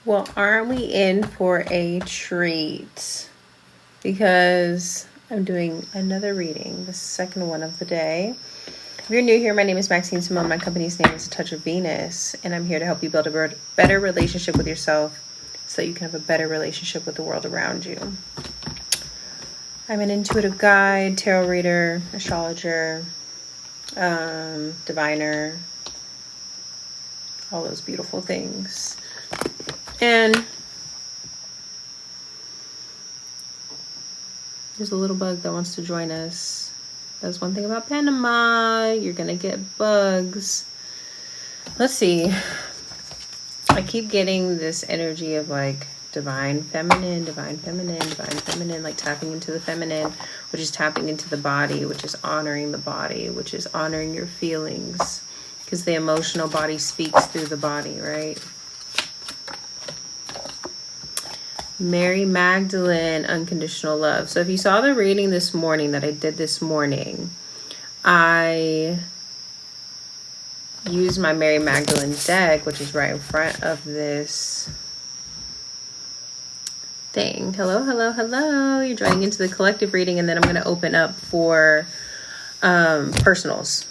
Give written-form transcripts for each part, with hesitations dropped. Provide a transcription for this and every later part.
Well, aren't we in for a treat? Because I'm doing another reading, the second one of the day. If you're new here, my name is Maxine Samone. My company's name is A Touch of Venus, and I'm here to help you build a better relationship with yourself so you can have a better relationship with the world around you. I'm an intuitive guide, tarot reader, astrologer, diviner, all those beautiful things. And there's a little bug that wants to join us. That's one thing about Panama. You're gonna get bugs. Let's see. I keep getting this energy of like divine feminine, like tapping into the feminine, which is tapping into the body, which is honoring the body, which is honoring your feelings, because the emotional body speaks through the body, right? Mary Magdalene, unconditional love. So if you saw the reading this morning that I did this morning, I used my Mary Magdalene deck, which is right in front of this thing. Hello, hello, hello. You're joining into the collective reading, and then I'm going to open up for personals.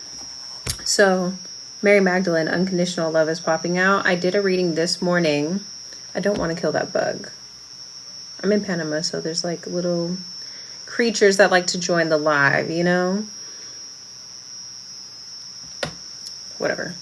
So Mary Magdalene, unconditional love is popping out. I did a reading this morning. I don't want to kill that bug. I'm in Panama, so there's like little creatures that like to join the live, you know? Whatever.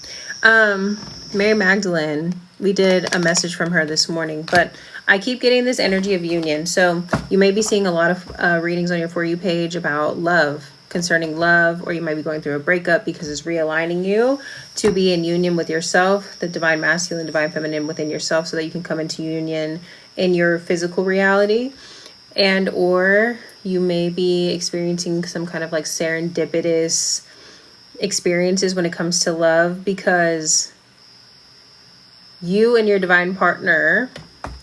Mary Magdalene, we did a message from her this morning, but I keep getting this energy of union. So you may be seeing a lot of readings on your For You page about love, concerning love, or you might be going through a breakup because it's realigning you to be in union with yourself, the divine masculine, divine feminine within yourself, so that you can come into union in your physical reality. And or you may be experiencing some kind of like serendipitous experiences when it comes to love, because you and your divine partner,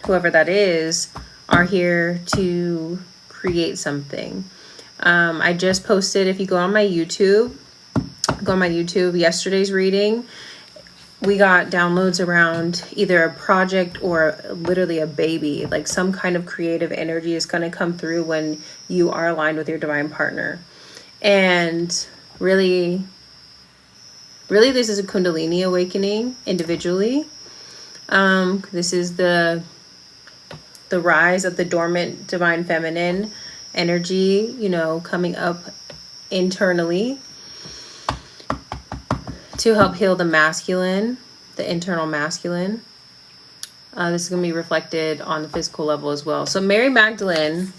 whoever that is, are here to create something. I just posted, if you go on my YouTube, yesterday's reading, we got downloads around either a project or literally a baby. Like some kind of creative energy is going to come through when you are aligned with your divine partner. And really, this is a Kundalini awakening individually. This is the rise of the dormant divine feminine energy, you know, coming up internally to help heal the masculine, the internal masculine. This is going to be reflected on the physical level as well. So Mary Magdalene,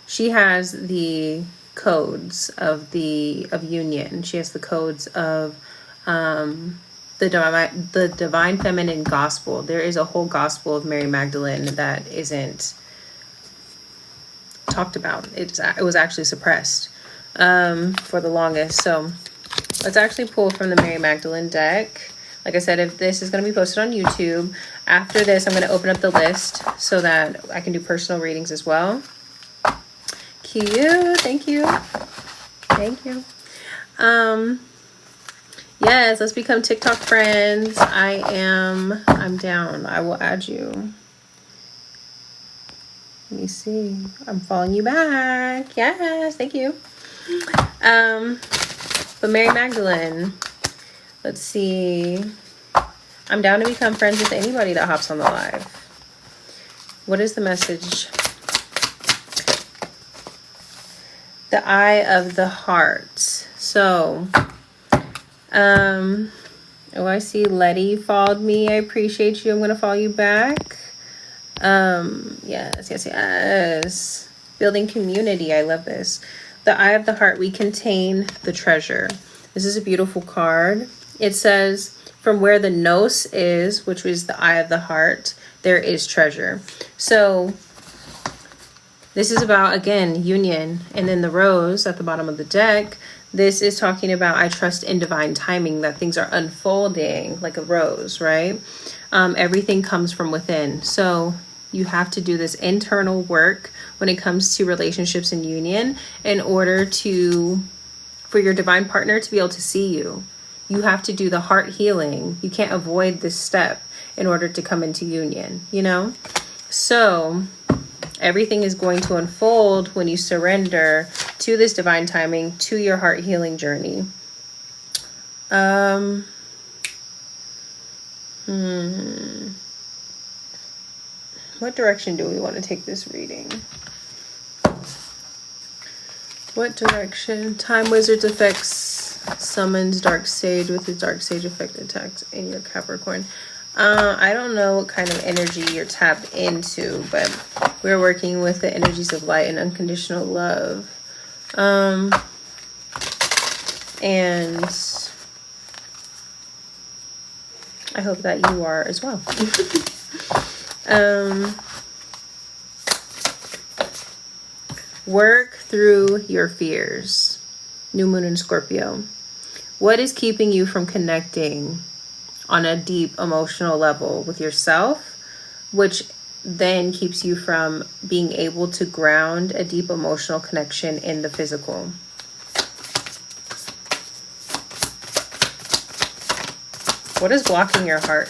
she has the codes of union. She has the codes of the divine feminine gospel. There is a whole gospel of Mary Magdalene that isn't talked about. It was actually suppressed for the longest. So let's actually pull from the Mary Magdalene deck. Like I said, if this is going to be posted on YouTube, after this I'm going to open up the list so that I can do personal readings as well. Cute. Thank you. Yes, let's become TikTok friends. I'm down. I will add you. Let me see. I'm following you back. Yes, thank you. But Mary Magdalene, let's see. I'm down to become friends with anybody that hops on the live. What is the message? The Eye of the Heart. So, I see Letty followed me. I appreciate you. I'm going to follow you back. Yes. Building community. I love this. The Eye of the Heart. We contain the treasure. This is a beautiful card. It says, from where the nos is, which is the eye of the heart, there is treasure. So this is about, again, union. And then the rose at the bottom of the deck, this is talking about, I trust in divine timing, that things are unfolding like a rose, right? Everything comes from within. So you have to do this internal work when it comes to relationships and union in order for your divine partner to be able to see you you have to do the heart healing. You can't avoid this step in order to come into union, you know? So everything is going to unfold when you surrender to this divine timing, to your heart healing journey. What direction do we want to take this reading? What direction? Time Wizard's effects summons Dark Sage with his Dark Sage effect attacks in your Capricorn. I don't know what kind of energy you're tapped into, but we're working with the energies of light and unconditional love. And I hope that you are as well. Work through your fears. New Moon in Scorpio. What is keeping you from connecting on a deep emotional level with yourself, which then keeps you from being able to ground a deep emotional connection in the physical? What is blocking your heart?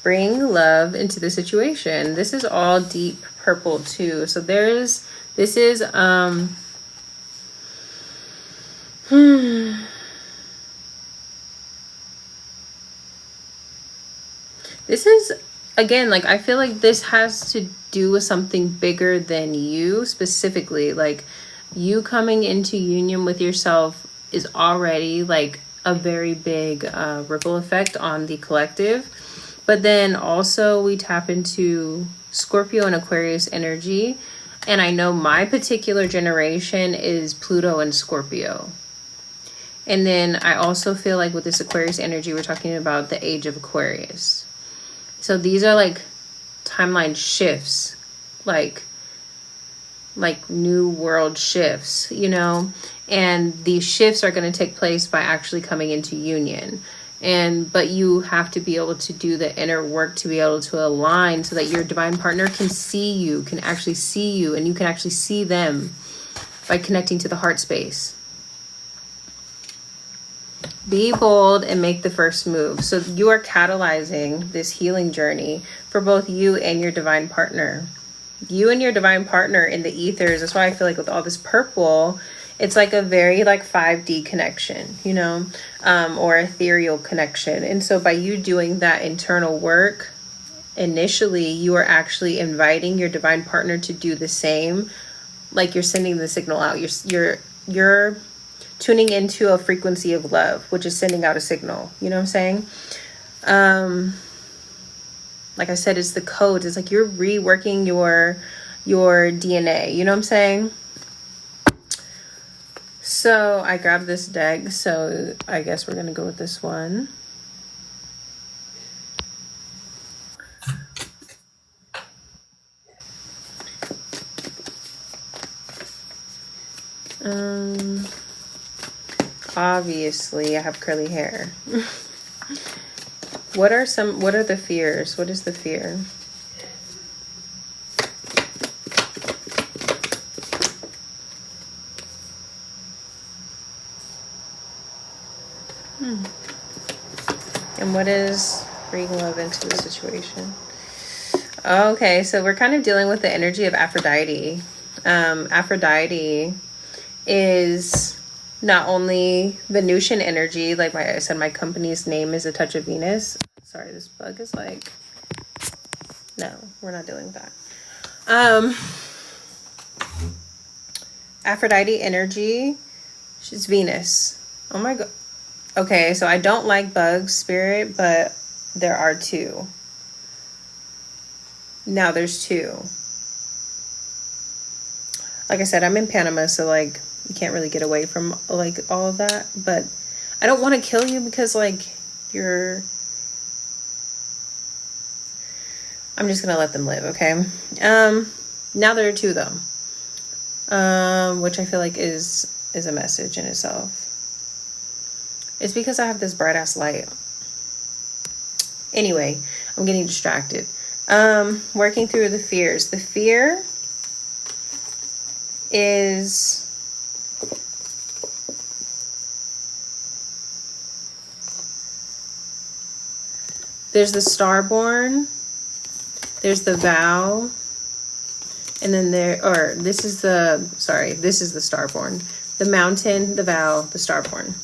Bring love into the situation. This is all deep purple too. So this is this is, again, like, I feel like this has to do with something bigger than you specifically. Like, you coming into union with yourself is already like a very big ripple effect on the collective. But then also we tap into Scorpio and Aquarius energy. And I know my particular generation is Pluto and Scorpio. And then I also feel like with this Aquarius energy, we're talking about the age of Aquarius. So these are like timeline shifts, like new world shifts, you know, and these shifts are going to take place by actually coming into union. But you have to be able to do the inner work to be able to align so that your divine partner can see you, can actually see you, and you can actually see them by connecting to the heart space. Be bold and make the first move. So you are catalyzing this healing journey for both you and your divine partner. You and your divine partner in the ethers. That's why I feel like with all this purple, it's like a very like 5D connection, you know, or ethereal connection. And so by you doing that internal work, initially, you are actually inviting your divine partner to do the same. Like you're sending the signal out. You're tuning into a frequency of love, which is sending out a signal. You know what I'm saying? Like I said, it's the codes. It's like you're reworking your DNA. You know what I'm saying? So I grabbed this deck. So I guess we're going to go with this one. Obviously I have curly hair. What are the fears? What is the fear? And what is bringing love into the situation? Okay, so we're kind of dealing with the energy of Aphrodite. Aphrodite is not only Venusian energy, like I said, my company's name is A Touch of Venus. Sorry, this bug is like, no, we're not dealing with that. Aphrodite energy, she's Venus. Oh my God. Okay, so I don't like bugs, spirit, but there are two. Now there's two. Like I said, I'm in Panama, so like you can't really get away from like all of that. But I don't want to kill you because like I'm just gonna let them live, okay? Now there are two though. Which I feel like is a message in itself. It's because I have this bright ass light. Anyway, I'm getting distracted. Working through the fears. The fear is There's the starborn, there's the vow, and then this is the starborn. The mountain, the vow, the starborn.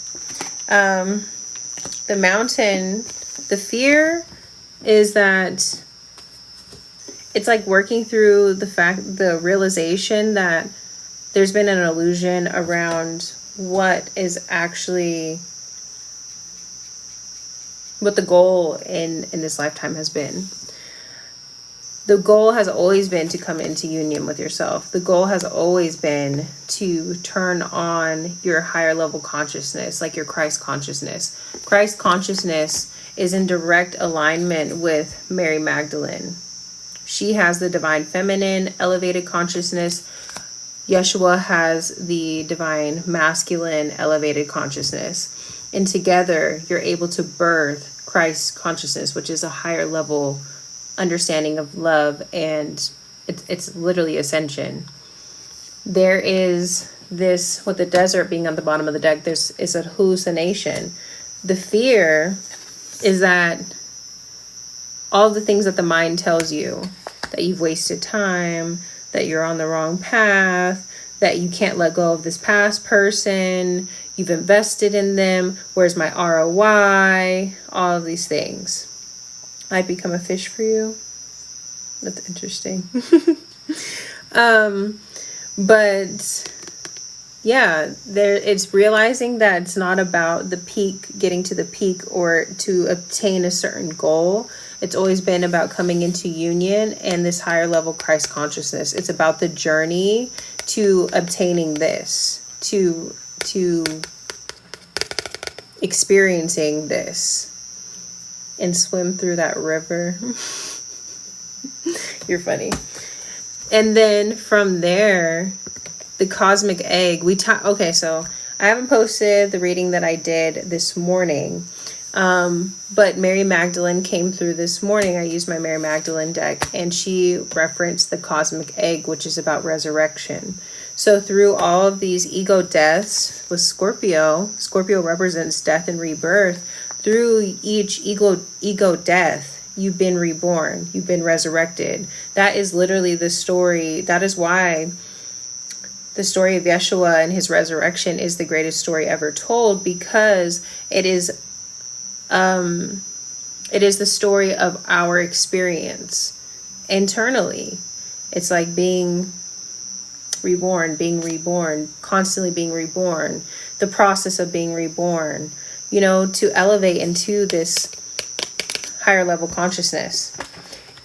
The mountain, the fear is that it's like working through the realization that there's been an illusion around what the goal in this lifetime has been. The goal has always been to come into union with yourself. The goal has always been to turn on your higher level consciousness, like your Christ consciousness. Christ consciousness is in direct alignment with Mary Magdalene. She has the divine feminine, elevated consciousness. Yeshua has the divine masculine, elevated consciousness. And together, you're able to birth Christ consciousness, which is a higher level understanding of love, and it's literally ascension. There is this, with the desert being on the bottom of the deck, is a hallucination. The fear is that all the things that the mind tells you, that you've wasted time, that you're on the wrong path, that you can't let go of this past person, you've invested in them, where's my ROI, all of these things. I'd become a fish for you. That's interesting. But yeah, it's realizing that it's not about the peak, getting to the peak or to obtain a certain goal. It's always been about coming into union and this higher level Christ consciousness. It's about the journey to obtaining this, to experiencing this. And swim through that river. You're funny. And then from there, the cosmic egg. Okay, so I haven't posted the reading that I did this morning. But Mary Magdalene came through this morning. I used my Mary Magdalene deck, and she referenced the cosmic egg, which is about resurrection. So through all of these ego deaths with Scorpio represents death and rebirth. Through each ego death, you've been reborn, you've been resurrected. That is literally the story. That is why the story of Yeshua and his resurrection is the greatest story ever told, because it is the story of our experience internally. It's like being reborn, constantly being reborn, the process of being reborn, to elevate into this higher level consciousness.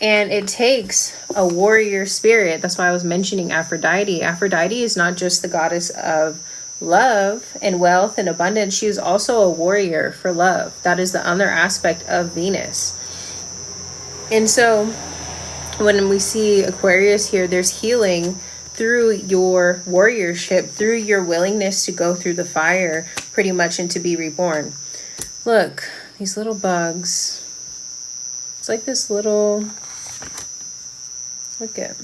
And it takes a warrior spirit. That's why I was mentioning Aphrodite. Aphrodite is not just the goddess of love and wealth and abundance. She is also a warrior for love. That is the other aspect of Venus. And so when we see Aquarius here, there's healing through your warriorship, through your willingness to go through the fire, pretty much, and to be reborn. Look, these little bugs. It's like this little, look at,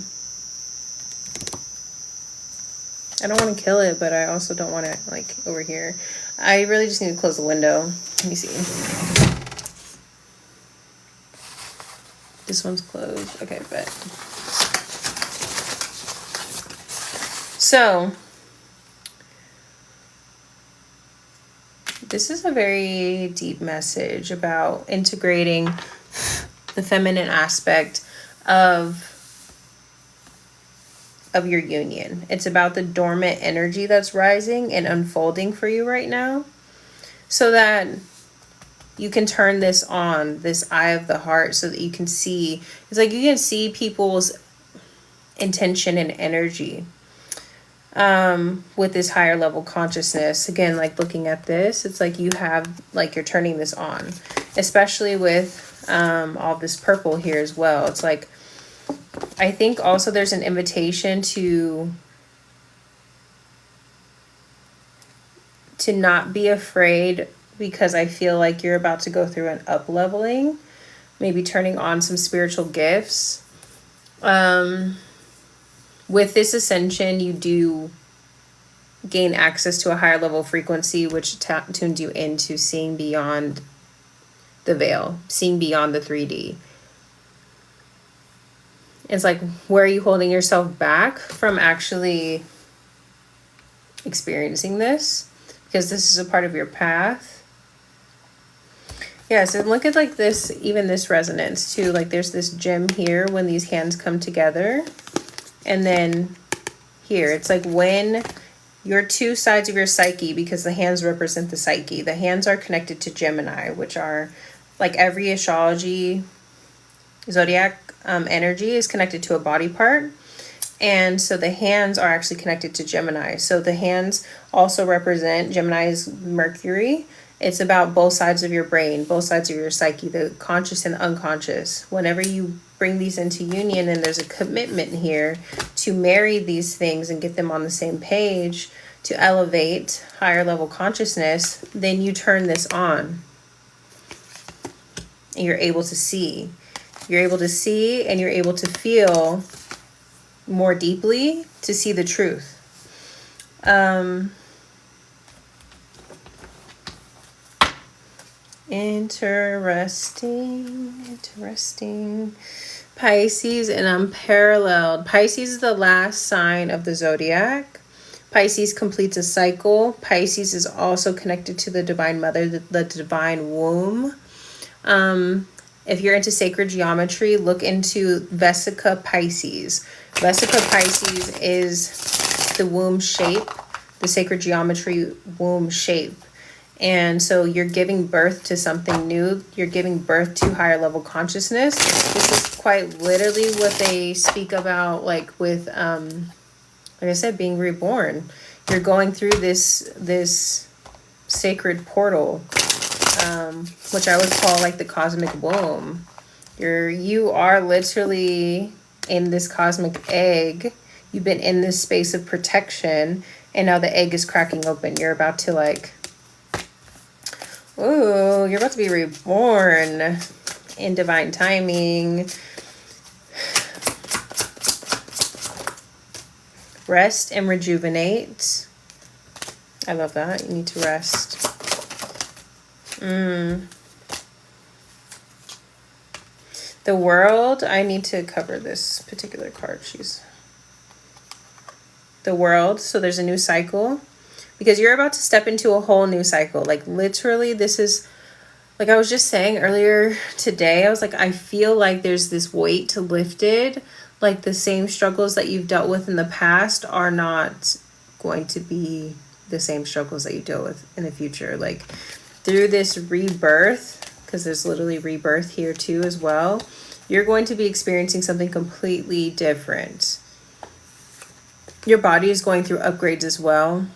I don't want to kill it, but I also don't want to, like, over here. I really just need to close the window. Let me see. This one's closed. Okay, but. So, this is a very deep message about integrating the feminine aspect of your union. It's about the dormant energy that's rising and unfolding for you right now, so that you can turn this on, this eye of the heart, so that you can see. It's like you can see people's intention and energy with this higher level consciousness. Again, like looking at this, it's like you have, like, you're turning this on, especially with all this purple here as well. It's like, I think also there's an invitation to not be afraid, because I feel like you're about to go through an up leveling, maybe turning on some spiritual gifts. With this ascension, you do gain access to a higher level frequency, which tunes you into seeing beyond the veil, seeing beyond the 3D. It's like, where are you holding yourself back from actually experiencing this? Because this is a part of your path. Yeah, so look at like this, even this resonance too. Like there's this gem here when these hands come together. And then here, it's like when your two sides of your psyche, because the hands represent the psyche. The hands are connected to Gemini, which are like every astrology, zodiac energy is connected to a body part. And so the hands are actually connected to Gemini. So the hands also represent Gemini's Mercury. It's about both sides of your brain, both sides of your psyche, the conscious and unconscious. Whenever you bring these into union and there's a commitment here to marry these things and get them on the same page to elevate higher level consciousness, then you turn this on and you're able to see. You're able to see and you're able to feel more deeply to see the truth. Interesting. Pisces and unparalleled. Pisces is the last sign of the zodiac. Pisces completes a cycle. Pisces is also connected to the divine mother, the divine womb. If you're into sacred geometry, look into Vesica Pisces. Vesica Pisces is the womb shape, the sacred geometry womb shape. And so you're giving birth to something new. You're giving birth to higher level consciousness. This is quite literally what they speak about, like with, like I said, being reborn. You're going through this sacred portal, which I would call like the cosmic womb. You are literally in this cosmic egg. You've been in this space of protection, and now the egg is cracking open. You're about to like, ooh, you're about to be reborn in divine timing. Rest and rejuvenate. I love that. You need to rest. The world. I need to cover this particular card. The world. So there's a new cycle. Because you're about to step into a whole new cycle. Like literally this is, like I was just saying earlier today, I was like, I feel like there's this weight lifted. Like the same struggles that you've dealt with in the past are not going to be the same struggles that you deal with in the future. Like through this rebirth, because there's literally rebirth here too as well, you're going to be experiencing something completely different. Your body is going through upgrades as well.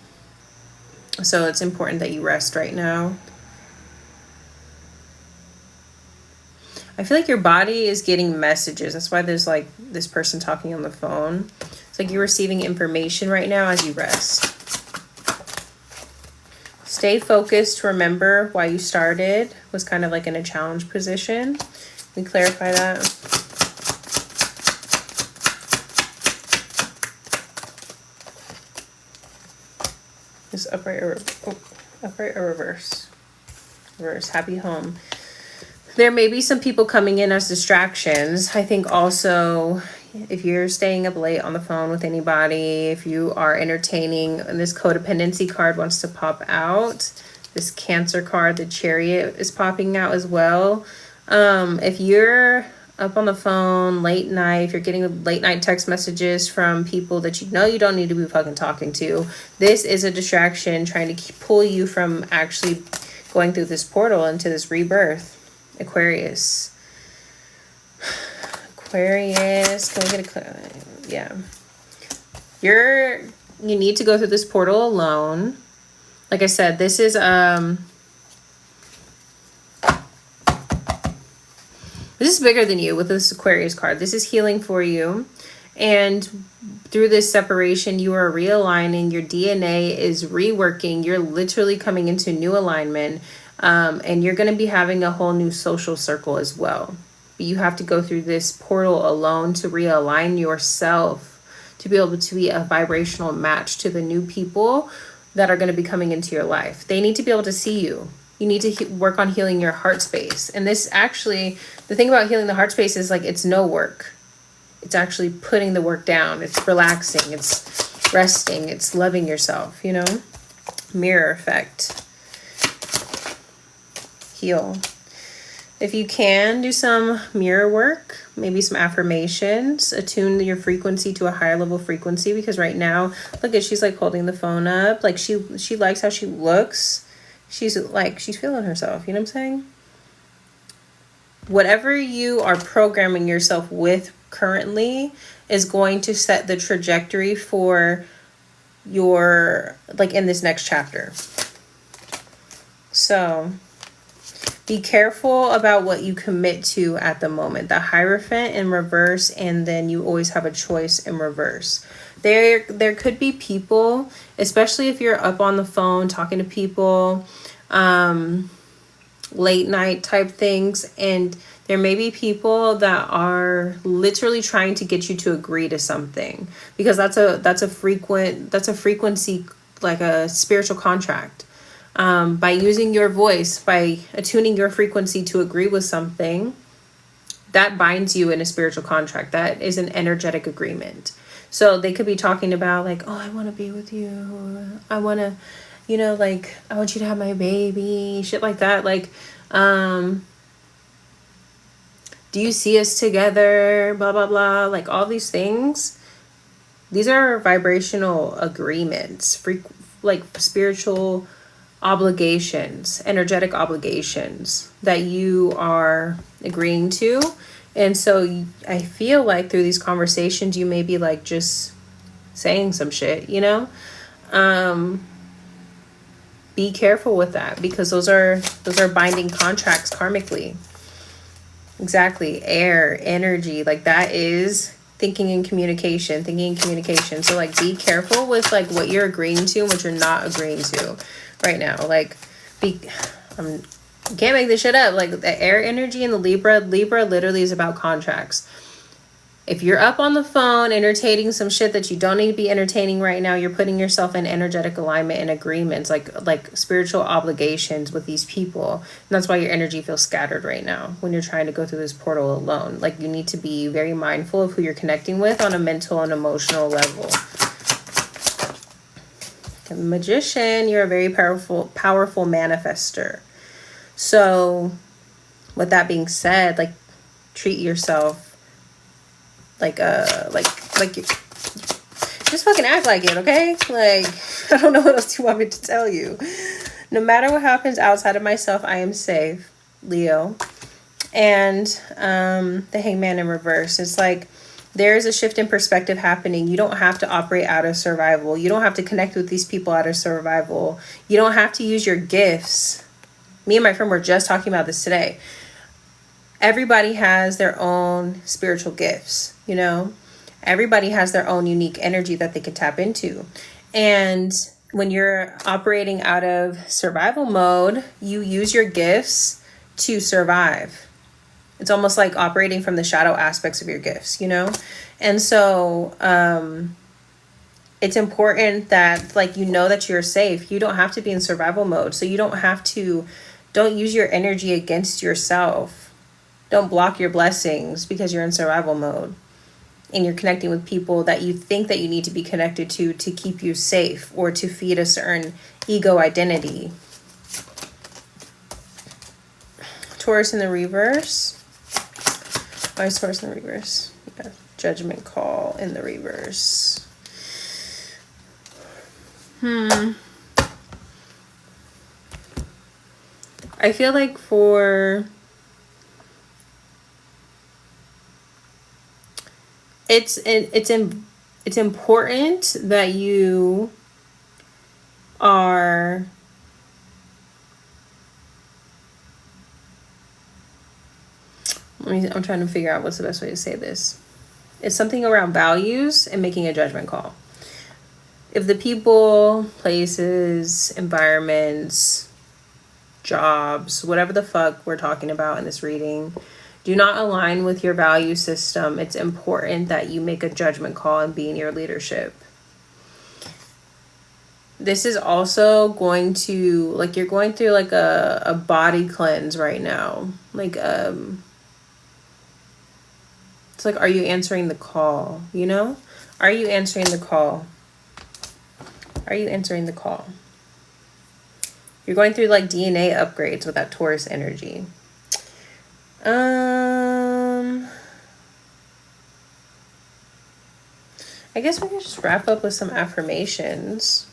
So it's important that you rest right now. I feel like your body is getting messages. That's why there's like this person talking on the phone. It's like you're receiving information right now as you rest. Stay focused. Remember why you started. Was kind of like in a challenge position. Can we clarify that? Is upright or reverse? Reverse. Happy home. There may be some people coming in as distractions. I think also if you're staying up late on the phone with anybody, if you are entertaining, and this codependency card wants to pop out. This Cancer card, the Chariot, is popping out as well. If you're up on the phone late night, if you're getting late night text messages from people that you know you don't need to be fucking talking to, this is a distraction trying to pull you from actually going through this portal into this rebirth. Aquarius, can we get a, yeah. You need to go through this portal alone. Like I said, this is bigger than you with this Aquarius card. This is healing for you. And through this separation, you are realigning. Your DNA is reworking. You're literally coming into new alignment. And you're going to be having a whole new social circle as well. But you have to go through this portal alone to realign yourself, to be able to be a vibrational match to the new people that are going to be coming into your life. They need to be able to see you. You need to work on healing your heart space. And this actually, the thing about healing the heart space is like, it's no work. It's actually putting the work down. It's relaxing. It's resting. It's loving yourself, you know? Mirror effect. Heal. If you can, do some mirror work, maybe some affirmations, attune your frequency to a higher level frequency, because right now, look at, she's like holding the phone up. Like she likes how she looks. She's feeling herself. You know what I'm saying? Whatever you are programming yourself with currently is going to set the trajectory for your, like, in this next chapter. So be careful about what you commit to at the moment. The Hierophant in reverse, and then you always have a choice in reverse. There could be people, especially if you're up on the phone talking to people, late night type things, and there may be people that are literally trying to get you to agree to something, because that's a frequency, like a spiritual contract. By using your voice, by attuning your frequency to agree with something, that binds you in a spiritual contract. That is an energetic agreement. So they could be talking about like, oh, I want to be with you. I want to, like, I want you to have my baby, shit like that. Like, do you see us together? Blah, blah, blah. Like all these things. These are vibrational agreements, like spiritual obligations, energetic obligations that you are agreeing to. And so I feel like through these conversations, you may be like just saying some shit, be careful with that, because those are binding contracts karmically. Exactly. Air, energy, like that is thinking and communication. So like be careful with like what you're agreeing to and what you're not agreeing to right now. Like you can't make this shit up. Like the air energy and the Libra literally is about contracts. If you're up on the phone entertaining some shit that you don't need to be entertaining right now, you're putting yourself in energetic alignment and agreements, like spiritual obligations with these people. And that's why your energy feels scattered right now when you're trying to go through this portal alone. Like you need to be very mindful of who you're connecting with on a mental and emotional level. The Magician, you're a very powerful manifester. So with that being said, like treat yourself like just fucking act like it, okay? Like, I don't know what else you want me to tell you. No matter what happens outside of myself, I am safe, Leo. And the Hangman in reverse. It's like there's a shift in perspective happening. You don't have to operate out of survival. You don't have to connect with these people out of survival. You don't have to use your gifts. Me and my friend were just talking about this today. Everybody has their own spiritual gifts, Everybody has their own unique energy that they can tap into. And when you're operating out of survival mode, you use your gifts to survive. It's almost like operating from the shadow aspects of your gifts, And so it's important that that you're safe. You don't have to be in survival mode. So you don't use your energy against yourself. Don't block your blessings because you're in survival mode and you're connecting with people that you think that you need to be connected to keep you safe or to feed a certain ego identity. Taurus in the reverse. Why is Taurus in the reverse? Yeah. Judgment call in the reverse. I feel like it's important that you are I'm trying to figure out what's the best way to say this. It's something around values and making a judgment call. If the people, places, environments, jobs, whatever the fuck we're talking about in this reading, do not align with your value system, it's important that you make a judgment call and be in your leadership. this is also going to, like, you're going through like a body cleanse right now. Like, it's like, are you answering the call? You know? Are you answering the call? Are you answering the call? You're going through like DNA upgrades with that Taurus energy. I guess we can just wrap up with some affirmations.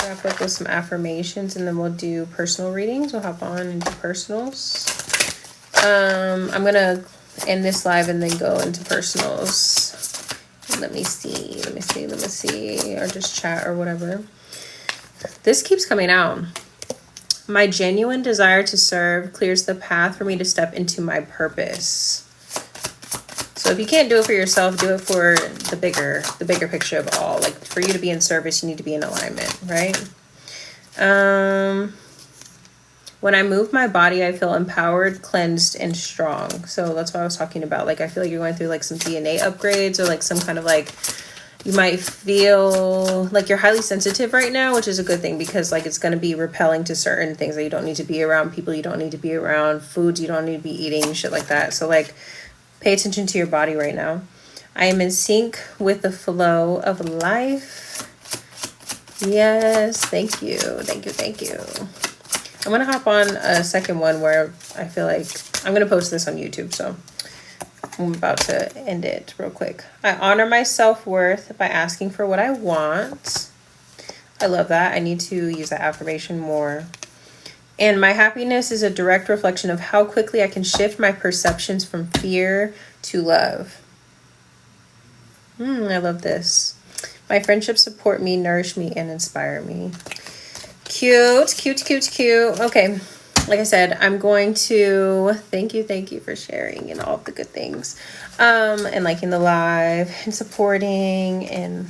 Wrap up with some affirmations, and then we'll do personal readings. We'll hop on and do personals. I'm gonna end this live and then go into personals. Let me see, or just chat or whatever. This keeps coming out. My genuine desire to serve clears the path for me to step into my purpose. So if you can't do it for yourself, do it for the bigger picture of all. Like, for you to be in service, you need to be in alignment, right? When I move my body, I feel empowered, cleansed, and strong. So that's what I was talking about. Like, I feel like you're going through like some DNA upgrades, or like some kind of like, you might feel like you're highly sensitive right now, which is a good thing, because like it's going to be repelling to certain things that you don't need to be around, people you don't need to be around, foods you don't need to be eating, shit like that. So like, pay attention to your body right now. I am in sync with the flow of life. Yes, thank you. Thank you. I'm going to hop on a second one where I feel like I'm going to post this on YouTube, so I'm about to end it real quick. I honor my self-worth by asking for what I want. I love that. I need to use that affirmation more. And my happiness is a direct reflection of how quickly I can shift my perceptions from fear to love. I love this. My friendships support me, nourish me, and inspire me. Cute. Okay. Like I said, I'm going to thank you for sharing and all of the good things. And liking the live and supporting and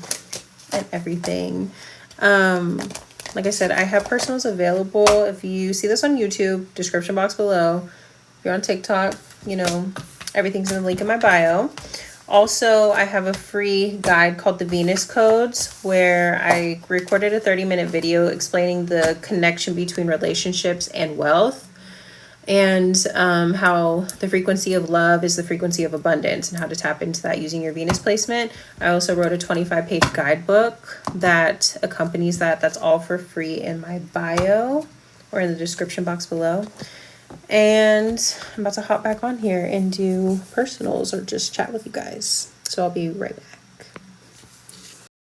everything. Like I said, I have personals available. If you see this on YouTube, description box below. If you're on TikTok, you know, everything's in the link in my bio. Also, I have a free guide called the Venus Codes, where I recorded a 30-minute video explaining the connection between relationships and wealth, and how the frequency of love is the frequency of abundance, and how to tap into that using your Venus placement. I also wrote a 25-page guidebook that accompanies that. That's all for free in my bio or in the description box below. And I'm about to hop back on here and do personals or just chat with you guys. So I'll be right back.